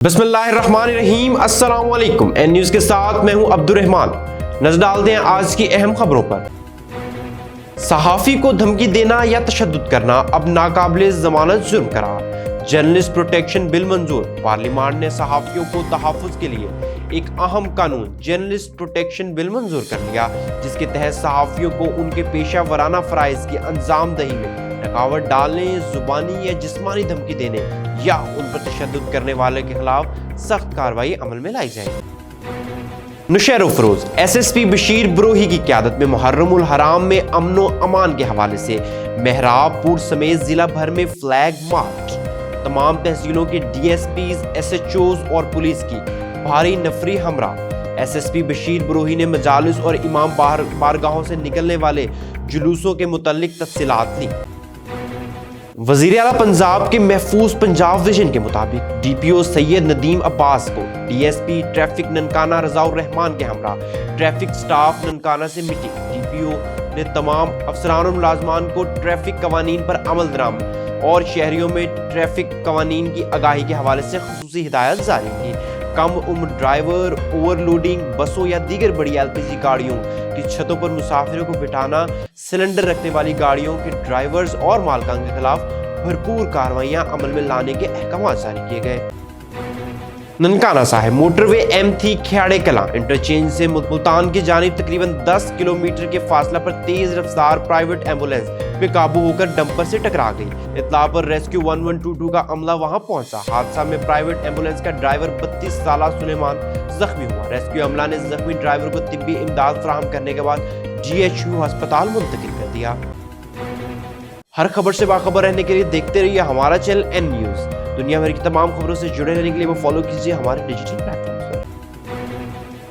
बिस्मिल्लाहिर्रहमानिर्रहीम। अस्सलाम वालेकुम। एन न्यूज़ के साथ मैं हूं अब्दुर्रहमान। नजर डालते हैं आज की अहम खबरों पर। सहाफ़ी को धमकी देना या तशद्दुद करना अब नाकाबिले ज़मानत जुर्म करार। जर्नलिस्ट प्रोटेक्शन बिल मंजूर। पार्लियामेंट ने सहाफ़ियों को तहफ़्फ़ुज़ के लिए एक अहम कानून जर्नलिस्ट प्रोटेक्शन बिल मंजूर कर लिया, जिसके तहत सहाफ़ियों को उनके पेशा वराना फ़राइज़ की अंजाम दही में रुकावट डालने, ज़ुबानी या जिस्मानी धमकी देने या उन पर तशद्दुद करने वाले के खिलाफ सख्त कार्रवाई अमल में लाई जाएगी। नुशैर फरोज। SSP बशीर बरोही की क़यादत में मुहर्रमुल हराम में अमनो अमान के हवाले से मेहराबपुर समेत जिला भर में फ्लैग मार्च। तमाम तहसीलों के DSPs, SHOs और पुलिस की भारी नफरी हमरा। SSP बशीर बरोही ने मजालिस और इमाम बारगाहों से निकलने वाले जुलूसों के मुतल्लिक तफसीलात ली। वज़ीर आला पंजाब के महफूज पंजाब विजन के मुताबिक DPO सैयद नदीम अब्बास को DSP ट्रैफिक ननकाना रज़ाउर रहमान के हमरा ट्रैफिक स्टाफ ननकाना से मीटिंग। DPO ने तमाम अफसरान और मुलाजमान को ट्रैफिक कवानीन पर अमल दरामद और शहरियों में ट्रैफिक कवानीन की आगाही के हवाले से खुसूसी हिदायत जारी की। कम उम्र ड्राइवर, ओवरलोडिंग बसों या दीगर बड़ी LPG गाड़ियों की छतों पर मुसाफिरों को बिठाना, सिलेंडर रखने वाली गाड़ियों के ड्राइवर्स और मालकान के खिलाफ भरपूर कार्रवाइयां अमल में लाने के अहकाम जारी किए गए। Nankana Sahib motorway M3 Khiyare Kalan interchange से मुल्तान की जानिब तकरीबन 10 किलोमीटर के फासला पर तेज रफ्तार प्राइवेट एम्बुलेंस बेकाबू होकर डंपर से टकरा गई। इत्तला पर रेस्क्यू 1122 का अमला वहां पहुंचा। हादसा में प्राइवेट एम्बुलेंस का ड्राइवर 32 साला सुलेमान जख्मी हुआ। रेस्क्यू अमला ने जख्मी ड्राइवर को तिब्बी इमदाद फराहम करने के बाद GHU अस्पताल मुंतकिल कर दिया। हर खबर से बाखबर रहने के लिए देखते रहिए हमारा चैनल N न्यूज़। दुनिया भर की तमाम खबरों से जुड़े रहने के लिए वो फॉलो कीजिए हमारे डिजिटल प्लेटफॉर्म पर।